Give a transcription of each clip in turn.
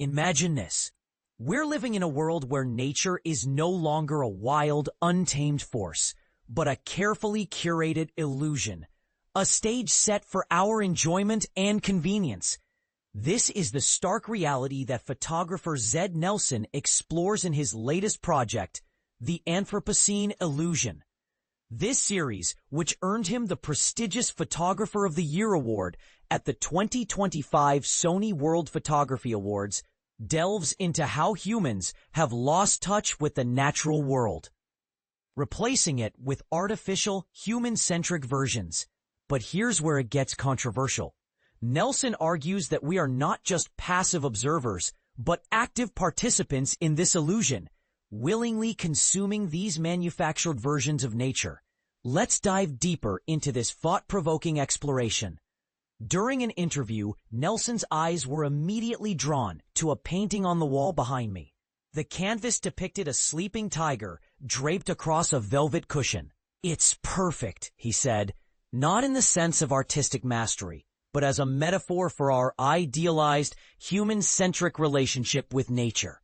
Imagine this. We're living in a world where nature is no longer a wild, untamed force, but a carefully curated illusion, a stage set for our enjoyment and convenience. This is the stark reality that photographer Zed Nelson explores in his latest project, the Anthropocene Illusion. This series, which earned him the prestigious Photographer of the Year award at the 2025 Sony World Photography Awards, delves into how humans have lost touch with the natural world, replacing it with artificial, human-centric versions. But here's where it gets controversial. Nelson argues that we are not just passive observers, but active participants in this illusion, willingly consuming these manufactured versions of nature. Let's dive deeper into this thought-provoking exploration. During an interview, Nelson's eyes were immediately drawn to a painting on the wall behind me. The canvas depicted a sleeping tiger draped across a velvet cushion. "It's perfect," he said, not in the sense of artistic mastery, but as a metaphor for our idealized, human-centric relationship with nature.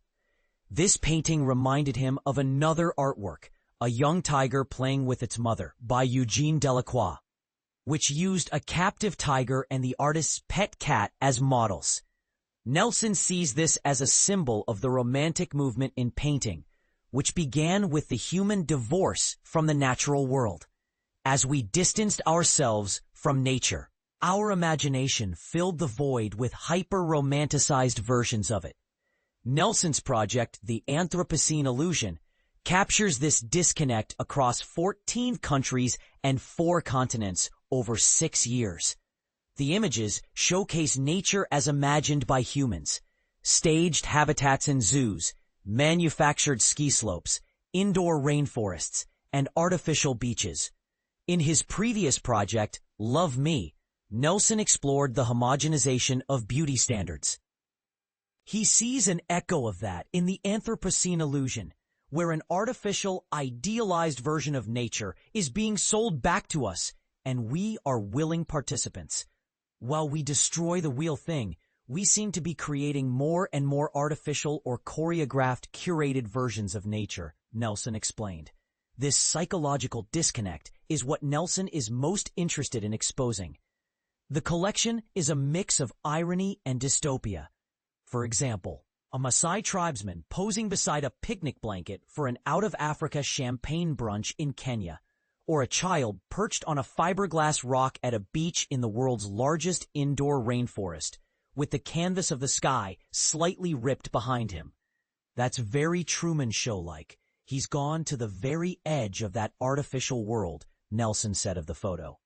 This painting reminded him of another artwork, A Young Tiger Playing with Its Mother, by Eugene Delacroix, which used a captive tiger and the artist's pet cat as models. Nelson sees this as a symbol of the Romantic movement in painting, which began with the human divorce from the natural world. As we distanced ourselves from nature, our imagination filled the void with hyper-romanticized versions of it. Nelson's project, the Anthropocene Illusion, captures this disconnect across 14 countries and 4 continents over 6 years. The images showcase nature as imagined by humans: staged habitats in zoos, manufactured ski slopes, indoor rainforests, and artificial beaches. In his previous project, Love Me, Nelson explored the homogenization of beauty standards. He sees an echo of that in the Anthropocene Illusion, where an artificial, idealized version of nature is being sold back to us, and we are willing participants. While we destroy the real thing, we seem to be creating more and more artificial or choreographed, curated versions of nature, Nelson explained. This psychological disconnect is what Nelson is most interested in exposing. The collection is a mix of irony and dystopia. For example, a Maasai tribesman posing beside a picnic blanket for an out-of-Africa champagne brunch in Kenya, or a child perched on a fiberglass rock at a beach in the world's largest indoor rainforest, with the canvas of the sky slightly ripped behind him. That's very Truman Show-like. He's gone to the very edge of that artificial world, Nelson said of the photo.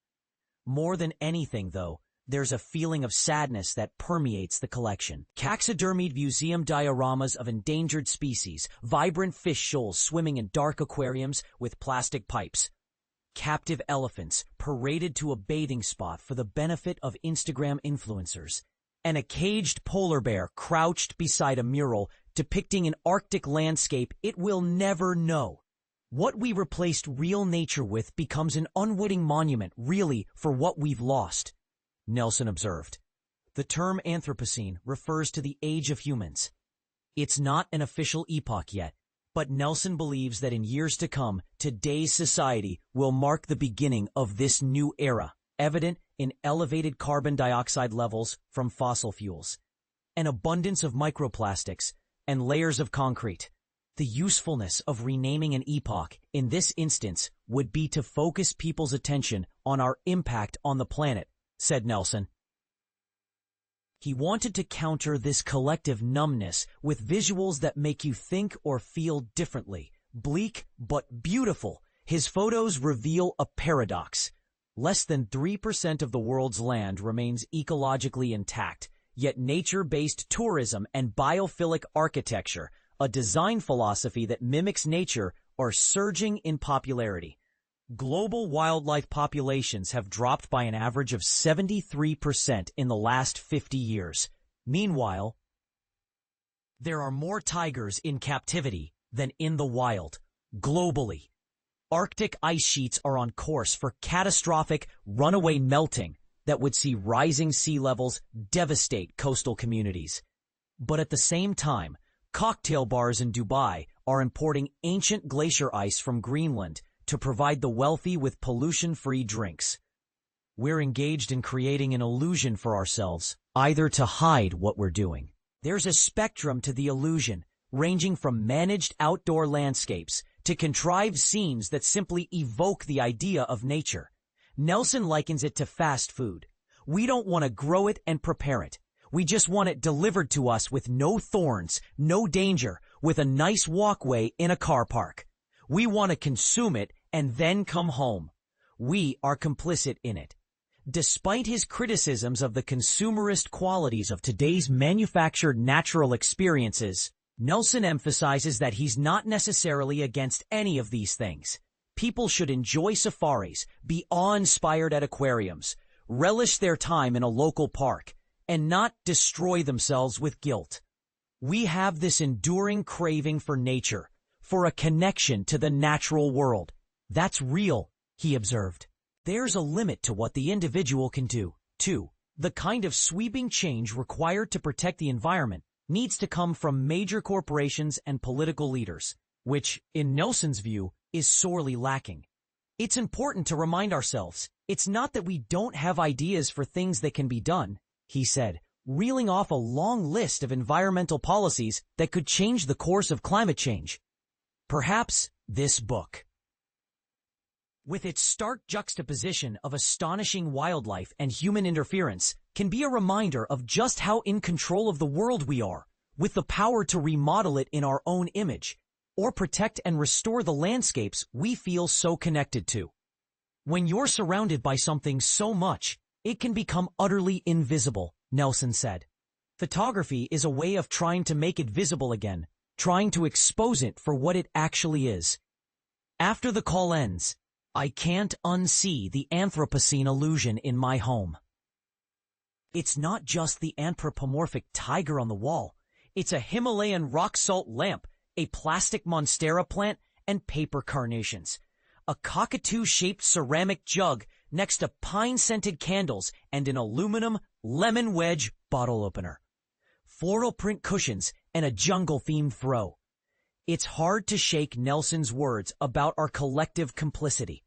More than anything, though, there's a feeling of sadness that permeates the collection. Taxidermied museum dioramas of endangered species, vibrant fish shoals swimming in dark aquariums with plastic pipes, captive elephants paraded to a bathing spot for the benefit of Instagram influencers, and a caged polar bear crouched beside a mural depicting an Arctic landscape it will never know. What we replaced real nature with becomes an unwitting monument, really, for what we've lost, Nelson observed. The term Anthropocene refers to the age of humans. It's not an official epoch yet, but Nelson believes that in years to come, today's society will mark the beginning of this new era, evident in elevated carbon dioxide levels from fossil fuels, an abundance of microplastics, and layers of concrete. The usefulness of renaming an epoch in this instance would be to focus people's attention on our impact on the planet, said Nelson. He wanted to counter this collective numbness with visuals that make you think or feel differently. Bleak but beautiful, his photos reveal a paradox. Less than 3% of the world's land remains ecologically intact, yet nature-based tourism and biophilic architecture, a design philosophy that mimics nature, are surging in popularity. Global wildlife populations have dropped by an average of 73% in the last 50 years. Meanwhile, there are more tigers in captivity than in the wild, globally. Arctic ice sheets are on course for catastrophic runaway melting that would see rising sea levels devastate coastal communities. But at the same time, cocktail bars in Dubai are importing ancient glacier ice from Greenland to provide the wealthy with pollution-free drinks. We're engaged in creating an illusion for ourselves, either to hide what we're doing. There's a spectrum to the illusion, ranging from managed outdoor landscapes to contrived scenes that simply evoke the idea of nature. Nelson likens it to fast food. We don't want to grow it and prepare it. We just want it delivered to us with no thorns, no danger, with a nice walkway in a car park. We want to consume it and then come home. We are complicit in it. Despite his criticisms of the consumerist qualities of today's manufactured natural experiences, Nelson emphasizes that he's not necessarily against any of these things. People should enjoy safaris, be awe-inspired at aquariums, relish their time in a local park, and not destroy themselves with guilt. We have this enduring craving for nature, for a connection to the natural world. That's real, he observed. There's a limit to what the individual can do, too. The kind of sweeping change required to protect the environment needs to come from major corporations and political leaders, which, in Nelson's view, is sorely lacking. It's important to remind ourselves, it's not that we don't have ideas for things that can be done, he said, reeling off a long list of environmental policies that could change the course of climate change. Perhaps this book, with its stark juxtaposition of astonishing wildlife and human interference, can be a reminder of just how in control of the world we are, with the power to remodel it in our own image, or protect and restore the landscapes we feel so connected to. When you're surrounded by something so much, it can become utterly invisible, Nelson said. Photography is a way of trying to make it visible again, trying to expose it for what it actually is. After the call ends, I can't unsee the Anthropocene illusion in my home. It's not just the anthropomorphic tiger on the wall. It's a Himalayan rock salt lamp, a plastic monstera plant, and paper carnations. A cockatoo-shaped ceramic jug next to pine-scented candles and an aluminum lemon wedge bottle opener. Floral print cushions and a jungle-themed throw. It's hard to shake Nelson's words about our collective complicity,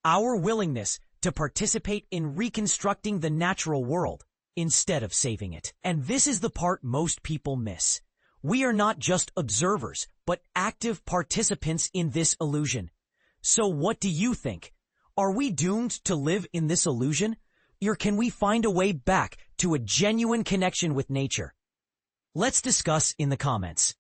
our willingness to participate in reconstructing the natural world instead of saving it. And this is the part most people miss. We are not just observers, but active participants in this illusion. So what do you think? Are we doomed to live in this illusion? Or can we find a way back to a genuine connection with nature? Let's discuss in the comments.